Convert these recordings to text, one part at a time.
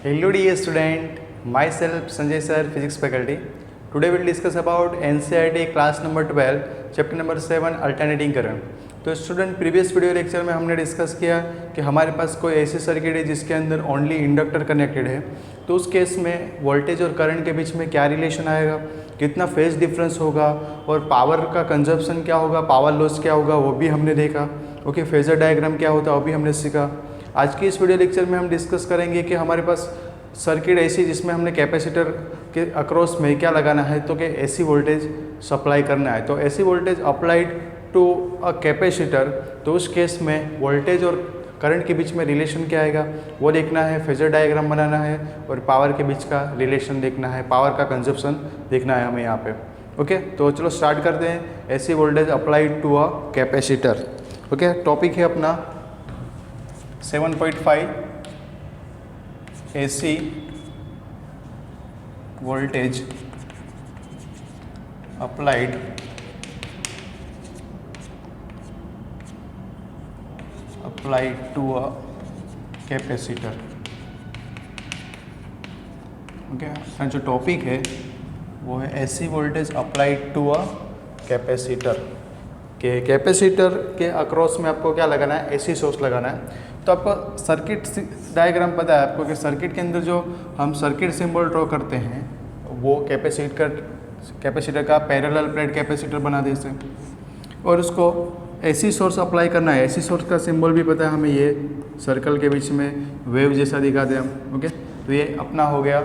Hello dear student, myself Sanjay sir, physics faculty. Today we'll discuss about NCERT class number 12, chapter number 7 alternating current. तो student previous video lecture में हमने discuss किया कि हमारे पास कोई ऐसी सर्किट है जिसके अंदर ओनली इंडक्टर कनेक्टेड है, तो उस केस में वोल्टेज और करंट के बीच में क्या रिलेशन आएगा, कितना फेज डिफरेंस होगा और पावर का कंजप्शन क्या होगा, पावर लॉस क्या होगा, वो भी हमने देखा। ओके, फेजर डायग्राम क्या होता है वो भी हमने सीखा। आज की इस वीडियो लेक्चर में हम डिस्कस करेंगे कि हमारे पास सर्किट ऐसी जिसमें हमने कैपेसिटर के अक्रॉस में क्या लगाना है, तो कि एसी वोल्टेज सप्लाई करना है। तो AC voltage applied to a capacitor, तो उस केस में वोल्टेज और करंट के बीच में रिलेशन क्या आएगा वो देखना है, फेजर डायग्राम बनाना है और पावर के बीच का रिलेशन देखना है, पावर का कंजप्शन देखना है हमें यहाँ पे। ओके, तो चलो स्टार्ट करते हैं। AC voltage applied to a capacitor. Okay, topic है अपना 7.5 AC voltage applied to a capacitor. Okay, जो टॉपिक है वो है AC voltage applied to a capacitor. के कैपेसिटर के अक्रॉस में आपको क्या लगाना है, एसी सोर्स लगाना है। तो आपको सर्किट डायग्राम पता है आपको कि सर्किट के अंदर जो हम सर्किट सिंबल ड्रॉ करते हैं वो कैपेसिटर का पैरेलल प्लेट कैपेसिटर बना दे इसे, और उसको एसी सोर्स अप्लाई करना है। एसी सोर्स का सिंबल भी पता है हमें, ये सर्कल के बीच में वेव जैसा दिखाते हैं हम। ओके, तो ये अपना हो गया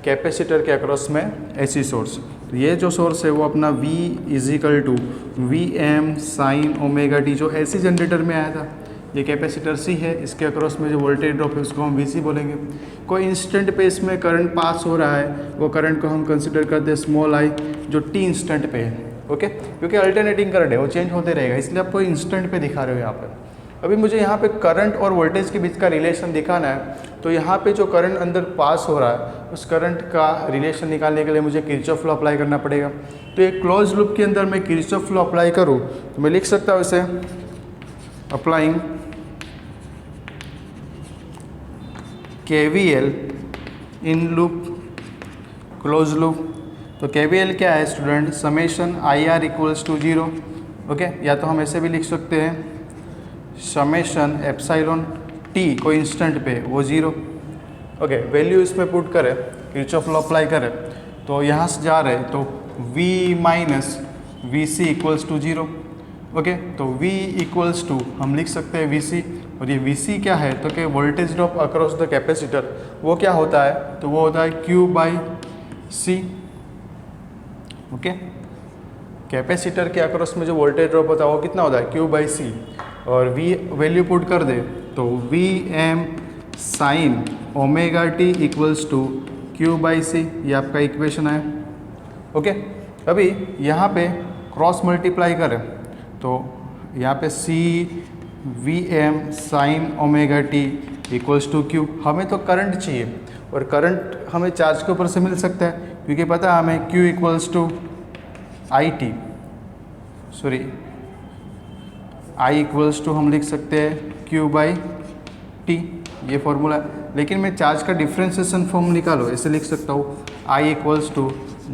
कैपेसिटर के अक्रॉस में एसी सोर्स। तो ये जो सोर्स है वो अपना V equal to V M sine omega T, जो एसी जनरेटर में आया था। ये कैपेसिटर C है, इसके अक्रॉस में जो वोल्टेज ड्रॉप है उसको हम VC बोलेंगे। कोई इंस्टेंट पे इसमें करंट पास हो रहा है, वो करंट को हम कंसिडर करते हैं स्मॉल i, जो t इंस्टेंट पे है। ओके, क्योंकि अल्टरनेटिंग करंट है वो चेंज होते रहेगा, इसलिए आपको इंस्टेंट पे दिखा रहे हो यहाँ पर। अभी मुझे यहाँ पे करंट और वोल्टेज के बीच का रिलेशन दिखाना है, तो यहाँ पे जो करंट अंदर पास हो रहा है उस करंट का रिलेशन निकालने के लिए मुझे किरचॉफ लॉ अप्लाई करना पड़ेगा। तो एक क्लोज लूप के अंदर मैं किरचॉफ लॉ अप्लाई करूँ तो मैं लिख सकता हूँ इसे applying KVL in loop close loop. तो KVL क्या है student, summation IR equals to 0। Okay, या तो हम ऐसे भी लिख सकते हैं समेशन एप्सिलॉन T कोई इंस्टेंट पे वो 0। ओके, वैल्यू इसमें पुट करें, किरचॉफ लॉ अप्लाई करें, तो यहाँ से जा रहे तो V minus VC equals to 0। Okay, तो V इक्वल्स टू हम लिख सकते हैं VC, और ये VC क्या है तो कि voltage drop across the capacitor, वो क्या होता है तो वो होता है Q/C। ओके, कैपेसिटर के अक्रॉस में जो वोल्टेज ड्रॉप होता है वो कितना होता है Q/C, और V वैल्यू पुट कर दे तो Vm sine omega T equals to Q/C, ये आपका इक्वेशन है। ओके, अभी यहाँ पे क्रॉस मल्टीप्लाई करें तो यहाँ पे Vm sine omega T equals to Q। हमें तो करंट चाहिए, और करंट हमें चार्ज के ऊपर से मिल सकता है क्योंकि पता है हमें Q equals to I equals to हम लिख सकते हैं Q/T, ये फॉर्मूला है। लेकिन मैं चार्ज का डिफ्रेंशिएशन फॉर्म निकालो, ऐसे लिख सकता हूँ I इक्वल्स टू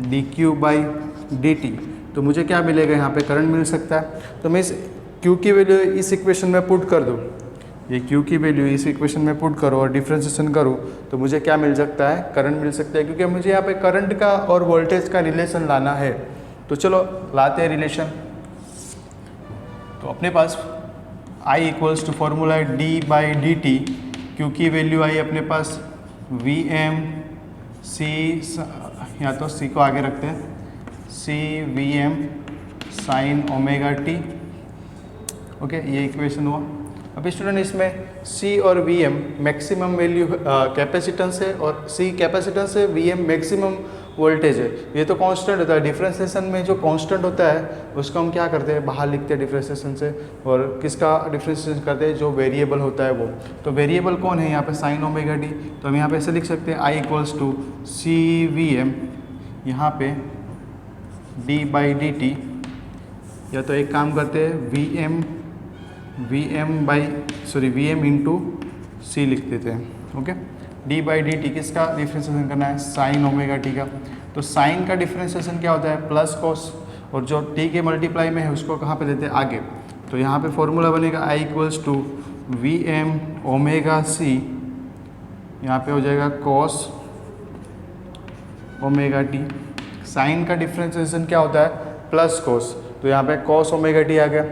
dQ/dt। तो मुझे क्या मिलेगा, यहाँ पे करंट मिल सकता है। तो मैं इस Q की वैल्यू इस इक्वेशन में पुट कर दूँ, ये Q की वैल्यू इस इक्वेशन में पुट करो और डिफ्रेंशिएशन करूँ तो मुझे क्या मिल सकता है, करंट मिल सकता है, क्योंकि मुझे यहाँ पे करंट का और वोल्टेज का रिलेशन लाना है। तो चलो लाते हैं रिलेशन। तो अपने पास I इक्वल्स टू फॉर्मूला है d/dt। Q की वैल्यू आई अपने पास Vm C, या तो C को आगे रखते हैं, Vm sine omega T. Okay, ये इक्वेशन हुआ। अभी स्टूडेंट इसमें C और Vm मैक्सिमम वैल्यू कैपेसिटेंस है, और C कैपेसिटेंस है, Vm मैक्सिमम वोल्टेज है। ये तो कांस्टेंट होता है, डिफ्रेंशिएशन में जो कांस्टेंट होता है उसको हम क्या करते हैं, बाहर लिखते हैं डिफ्रेंशिएशन से, और किसका डिफ्रेंशिएशन करते हैं, जो वेरिएबल होता है वो। तो वेरिएबल कौन है यहाँ पे, साइन ओमेगा टी। तो हम यहाँ पे ऐसे लिख सकते हैं I इक्वल्स टू CVm, यहाँ पे d/dt, या तो एक काम करते हैं Vm इंटू C लिख देते हैं। Okay, D by D T किसका डिफ्रेंशिएशन करना है, साइन ओमेगा टी का। तो साइन का डिफ्रेंशिएशन क्या होता है, प्लस कॉस, और जो टी के मल्टीप्लाई में है उसको कहाँ पे लेते हैं, आगे। तो यहाँ पे फॉर्मूला बनेगा I equals to V M omega C, यहाँ पे हो जाएगा कॉस ओमेगा टी। साइन का डिफ्रेंशिएशन क्या होता है, प्लस कॉस, तो यहाँ पे कॉस ओमेगा टी आ गया।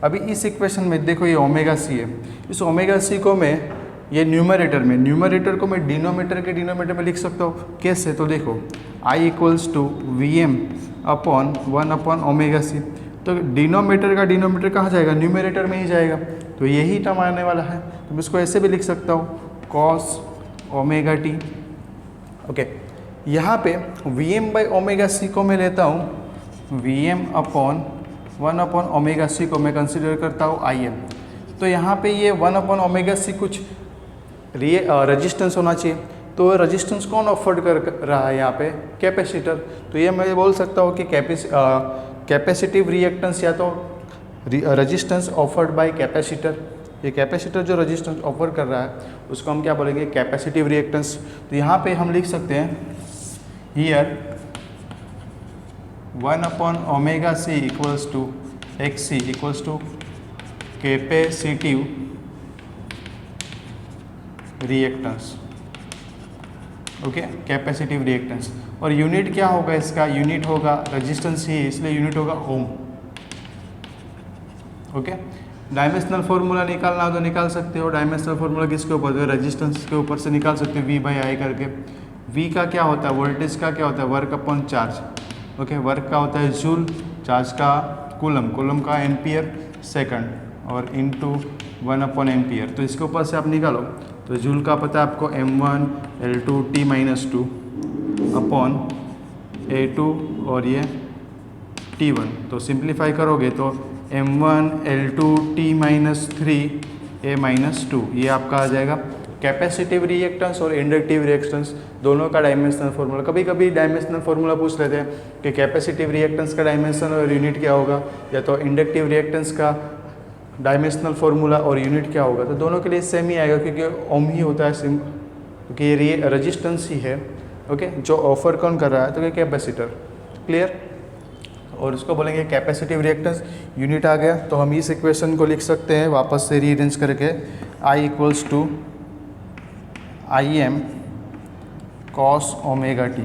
अभी इस इक्वेशन में देखो ये ओमेगा सी है, इस ओमेगा सी को मैं ये न्यूमरेटर को मैं डिनोमीटर में लिख सकता हूँ। कैसे, तो देखो I equals to V M upon 1 upon omega C. तो डिनोमीटर का डिनोमीटर कहाँ जाएगा, न्यूमरेटर में ही जाएगा, तो यही टर्म आने वाला है। तो मैं इसको ऐसे भी लिख सकता हूँ, कॉस ओमेगा टी। ओके, यहाँ पे V M by omega C को मैं लेता हूँ V M upon 1 upon omega C को मैं कंसिडर करता हूँ आई एम। तो यहाँ पे ये 1 अपॉन ओमेगा सी कुछ रेजिस्टेंस होना चाहिए, तो रेजिस्टेंस कौन ऑफर्ड कर रहा है यहाँ पे, कैपेसिटर। तो ये मैं बोल सकता हूँ कि कैपेसिटिव रिएक्टेंस या तो रेजिस्टेंस ऑफर्ड बाय कैपेसिटर। ये कैपेसिटर जो रेजिस्टेंस ऑफर कर रहा है उसको हम क्या बोलेंगे, कैपेसिटिव रिएक्टेंस। तो यहाँ पे हम लिख सकते हैं here 1 upon omega C equals to X C equals to capacitive reactance. Okay, capacitive reactance. और यूनिट क्या होगा इसका, यूनिट होगा रेजिस्टेंस ही, इसलिए यूनिट होगा ओम। ओके, डायमेंशनल फॉर्मूला निकालना हो तो निकाल सकते हो। डायमेंशनल फॉर्मूला किसके ऊपर, तो रेजिस्टेंस के ऊपर से निकाल सकते हो, वी बाई आई करके। वी का क्या होता है, वोल्टेज का क्या होता है, work upon charge. Okay, work का होता है जूल, चार्ज का कूलम, कूलम का एम्पियर सेकंड, और इनटू 1 अपॉन एम्पियर। तो इसके ऊपर से आप निकालो, तो जूल का पता है आपको m1 L2 T-2 upon A2 और ये T1। तो सिंप्लीफाई करोगे तो m1 L2 T-3 A-2, ये आपका आ जाएगा कैपेसिटिव रिएक्टेंस और इंडक्टिव रिएक्टेंस दोनों का डायमेंशनल फार्मूला। कभी कभी डायमेंशनल फार्मूला पूछ लेते हैं कि कैपेसिटिव रिएक्टेंस का डायमेंशन और यूनिट क्या होगा, या तो इंडक्टिव रिएक्टेंस का डायमेंशनल फार्मूला और यूनिट क्या होगा। तो दोनों के लिए सेम ही आएगा, क्योंकि ओम ही होता है सिम, क्योंकि ये रेजिस्टेंस ही है। ओके, जो ऑफर कौन कर रहा है, तो ये कैपेसिटर। क्लियर, और इसको बोलेंगे कैपेसिटिव रिएक्टेंस। यूनिट आ गया, तो हम इस इक्वेशन को लिख सकते हैं वापस से रीअरेंज करके, I equals to I M cos omega T.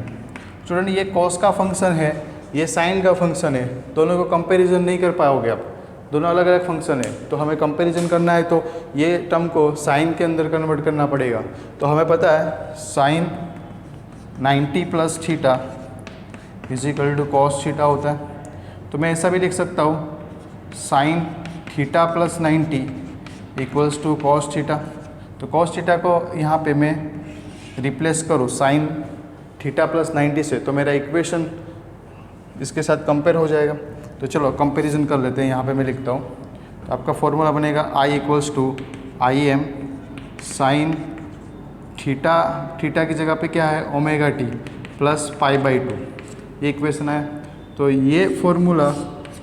Student, ये कॉस का फंक्शन है, ये साइन का फंक्शन है, दोनों को कंपेरिजन नहीं कर पाओगे आप, दोनों अलग अलग फंक्शन है। तो हमें कंपैरिजन करना है, तो ये टर्म को साइन के अंदर कन्वर्ट करना पड़ेगा। तो हमें पता है sine 90 plus theta is equal to cos theta होता है। तो मैं ऐसा भी लिख सकता हूँ, sine theta plus 90 equals to cos theta. तो कॉस थीटा को यहाँ पे मैं रिप्लेस करूँ साइन थीटा प्लस 90 से, तो मेरा इक्वेशन इसके साथ कंपेयर हो जाएगा। तो चलो कंपैरिजन कर लेते हैं। यहाँ पे मैं लिखता हूँ, तो आपका फॉर्मूला बनेगा I equals to I M sine theta, theta की जगह पे क्या है, omega T plus pi by 2, ये इक्वेशन है। तो ये फॉर्मूला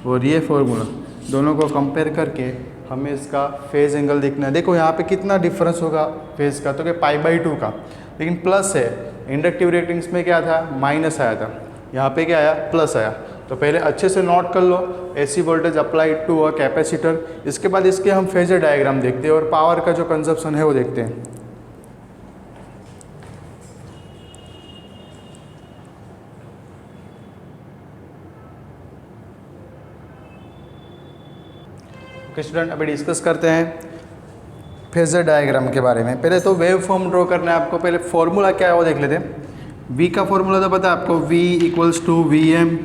और ये फॉर्मूला दोनों को कंपेयर करके हमें इसका फेज़ एंगल देखना है। देखो यहाँ पे कितना डिफरेंस होगा फेज़ का, तो क्या पाई बाई 2 का, लेकिन प्लस है। इंडक्टिव रिएक्टेंस में क्या था, माइनस आया था, यहाँ पे क्या आया, प्लस आया। तो पहले अच्छे से नोट कर लो, AC voltage applied to a capacitor. इसके बाद इसके हम फेजर डायग्राम देखते हैं और पावर का जो कंजप्शन है वो देखते हैं। ओके स्टूडेंट, अभी डिस्कस करते हैं फेजर डायग्राम के बारे में। पहले तो वेव फॉर्म ड्रॉ करना है आपको, पहले फॉर्मूला क्या है वो देख लेते हैं। वी का फॉर्मूला तो पता है आपको, V equals to V M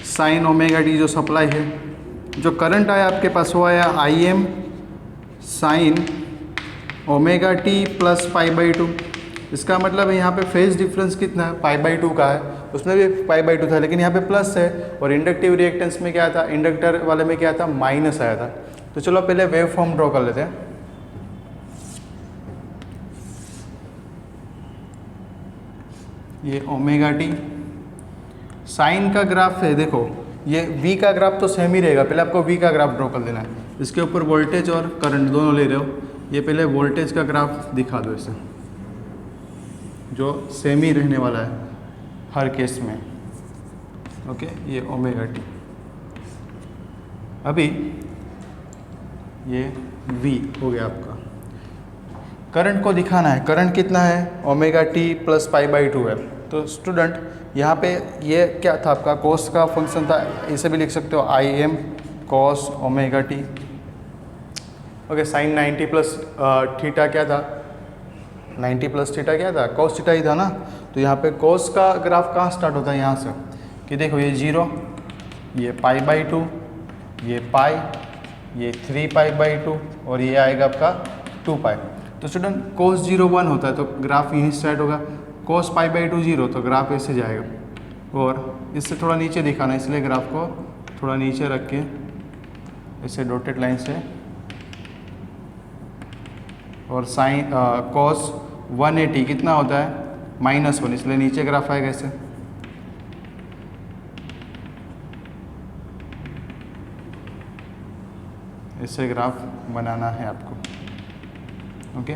sine omega T जो सप्लाई है। जो करंट आया आपके पास वो आया I M sine omega T plus pi by 2। इसका मतलब है यहाँ पे फेज डिफरेंस कितना है, पाई बाई 2 का है, उसमें भी पाई बाई 2 था, लेकिन यहाँ पे प्लस है। और इंडक्टिव रिएक्टेंस में क्या था, इंडक्टर वाले में क्या था, माइनस आया था। तो चलो पहले वेव फॉर्म ड्रॉ कर लेते हैं। ये ओमेगा टी साइन का ग्राफ है, देखो ये वी का ग्राफ तो सेम ही रहेगा, पहले आपको वी का ग्राफ ड्रॉ कर लेना है। इसके ऊपर वोल्टेज और करंट दोनों ले रहे हो, ये पहले वोल्टेज का ग्राफ दिखा दो इसे। जो सेम ही रहने वाला है हर केस में। ओके, ये ओमेगा टी। अभी ये V हो गया आपका। करंट को दिखाना है, करंट कितना है, omega T plus pi by 2 है। तो स्टूडेंट यहाँ पे ये क्या था आपका, कोस का फंक्शन था, इसे भी लिख सकते हो I M cos omega T. Okay, sine 90 plus theta क्या था, 90 प्लस थीटा क्या था, कॉस थीटा ही था ना। तो यहाँ पे कॉस का ग्राफ कहाँ स्टार्ट होता है, यहाँ से कि देखो ये 0, ये पाई बाई 2, ये पाई, ये 3 पाई बाई 2 और ये आएगा आपका 2 पाई। तो स्टूडेंट कोस 0 1 होता है तो ग्राफ यहीं स्टार्ट होगा, कोस पाई बाई 2 0 तो ग्राफ ऐसे जाएगा। और इससे थोड़ा नीचे दिखाना, इसलिए ग्राफ को थोड़ा नीचे रख के ऐसे डॉटेड लाइन से, और साइन कॉस 180 कितना होता है, -1, इसलिए नीचे ग्राफ आएगा ऐसे। इससे ग्राफ बनाना है आपको। Okay,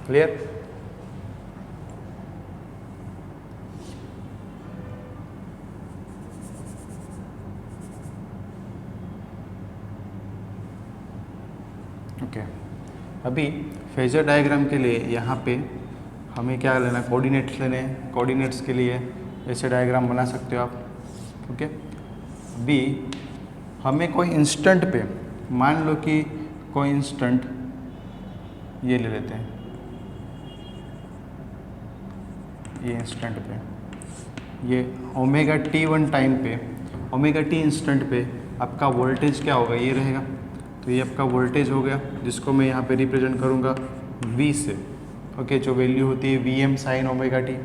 clear. ओके, अभी फेजर डायग्राम के लिए यहाँ पे हमें क्या लेना है, कोऑर्डिनेट्स लेने हैं। कोऑर्डिनेट्स के लिए ऐसे डायग्राम बना सकते हो आप। ओके, बी हमें कोई इंस्टेंट पे, मान लो कि कोई इंस्टेंट ये ले लेते हैं, ये इंस्टेंट पे, ये ओमेगा t1 टाइम पे, ओमेगा t इंस्टेंट पे आपका वोल्टेज क्या होगा, ये रहेगा। तो ये आपका वोल्टेज हो गया, जिसको मैं यहाँ पे रिप्रेजेंट करूँगा V से। ओके, जो वैल्यू होती है Vm साइन ओमेगा टी।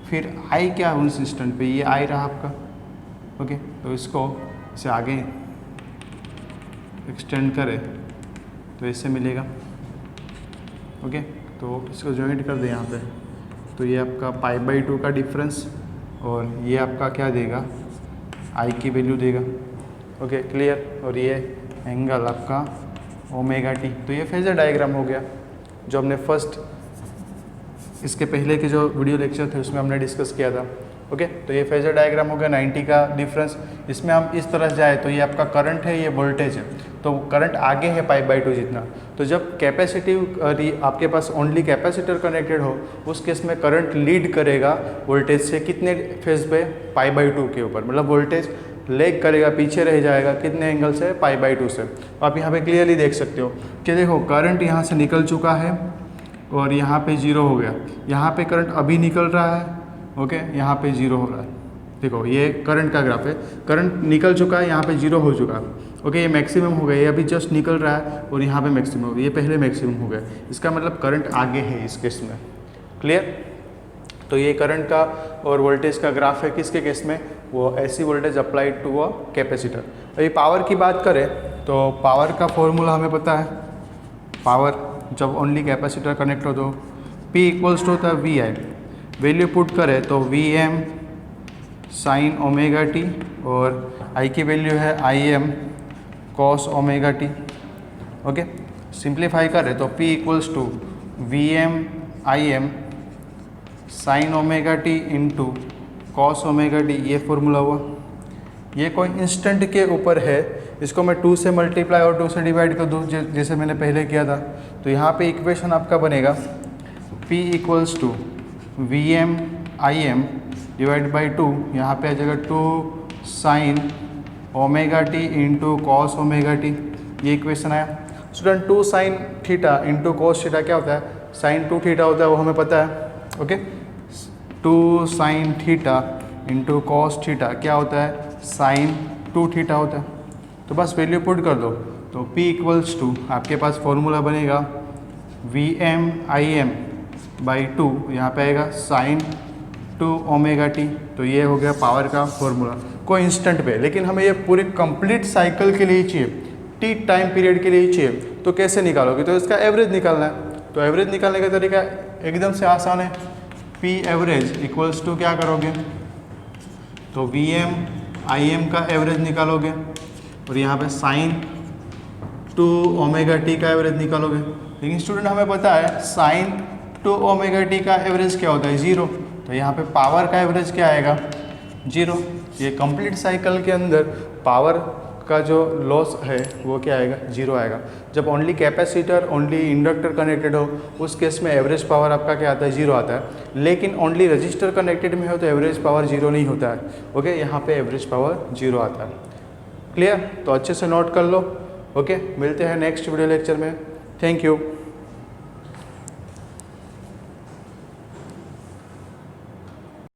फिर I क्या है उस इंस्टेंट पे, ये I रहा आपका। ओके, तो इसको इसे आगे एक्सटेंड करें तो ऐसे मिलेगा। ओके, तो इसको जॉइंट कर दें यहाँ पे, तो ये आपका पाई बाई 2 का डिफरेंस, और ये आपका क्या देगा, I की वैल्यू देगा। Okay, clear. और ये एंगल आपका ओमेगा टी। तो ये फेजर डायग्राम हो गया, जो हमने फर्स्ट इसके पहले के जो वीडियो लेक्चर थे उसमें हमने डिस्कस किया था। ओके, तो ये फेजर डायग्राम हो गया 90 का डिफरेंस। इसमें हम इस तरह जाए तो ये आपका करंट है, ये वोल्टेज है, तो करंट आगे है पाई बाई 2 जितना। तो जब कैपेसिटिव आपके पास ओनली कैपेसिटर कनेक्टेड हो, उस केस में करंट लीड करेगा वोल्टेज से कितने फेज पे, पाई बाई 2 के ऊपर, मतलब वोल्टेज लेग करेगा, पीछे रह जाएगा कितने एंगल से, पाई बाई 2 से। तो आप यहाँ पे क्लियरली देख सकते हो कि देखो करंट यहाँ से निकल चुका है और यहाँ पे 0 हो गया, यहाँ पे करंट अभी निकल रहा है। ओके, यहाँ पे 0 हो रहा है। देखो ये करंट का ग्राफ है, करंट निकल चुका है, यहाँ पे 0 हो चुका है। ओके, ये मैक्सिमम हो गया, ये अभी जस्ट निकल रहा है, और यहाँ पे मैक्सिमम हो गया, ये पहले मैक्सिमम हो गया। इसका मतलब करंट आगे है इस केस में। क्लियर। तो ये करंट का और वोल्टेज का ग्राफ है किसके केस में, वो ऐसी voltage applied to a capacitor. अभी पावर की बात करें तो पावर का फॉर्मूला हमें पता है, पावर जब ओनली कैपेसिटर कनेक्ट हो तो P इक्वल्स टू होता है VI, वैल्यू पुट करें तो Vm साइन ओमेगा टी, और I की वैल्यू है Im cos omega T. Okay, simplify करें तो P equals to Vm Im sine omega T into cos omega T, ये फॉर्मूला हुआ। ये कोई इंस्टेंट के ऊपर है, इसको मैं 2 से मल्टीप्लाई और 2 से डिवाइड कर दूँ जैसे मैंने पहले किया था। तो यहाँ पे इक्वेशन आपका बनेगा P equals to Vm Im divide by 2, यहाँ पे आ जाएगा 2 sine omega T into cos omega T, ये इक्वेशन आया। Student 2 sine theta into cos theta क्या होता है, साइन 2 थीटा होता है, वो हमें पता है। Okay, 2 sine theta into cos theta क्या होता है, साइन 2 थीटा होता है। तो बस वैल्यू पुट कर दो तो P इक्वल्स टू आपके पास फॉर्मूला बनेगा Vm Im बाई 2, यहाँ पे आएगा साइन 2 ओमेगा टी। तो ये हो गया पावर का फॉर्मूला कोई इंस्टेंट पे, लेकिन हमें ये पूरे कंप्लीट साइकिल के लिए चाहिए, टी टाइम पीरियड के लिए चाहिए। तो कैसे निकालोगे, तो इसका एवरेज निकालना है। तो एवरेज निकालने का तरीका एकदम से आसान है, P एवरेज इक्वल्स टू क्या करोगे, तो Vm Im का एवरेज निकालोगे, और यहाँ पे साइन टू ओमेगा टी का एवरेज निकालोगे, लेकिन स्टूडेंट हमें पता है साइन टू ओमेगा टी का एवरेज क्या होता है 0, तो यहाँ पे पावर का एवरेज क्या आएगा 0। ये कंप्लीट साइकिल के अंदर पावर का जो लॉस है वो क्या आएगा 0 आएगा। जब only capacitor only inductor connected हो उस केस में एवरेज पावर आपका क्या आता है 0 आता है, लेकिन ओनली रजिस्टर कनेक्टेड में हो तो एवरेज पावर 0 नहीं होता है। ओके, यहाँ पे एवरेज पावर 0 आता है। क्लियर? तो अच्छे से नोट कर लो। ओके, मिलते हैं नेक्स्ट वीडियो लेक्चर में। Thank you.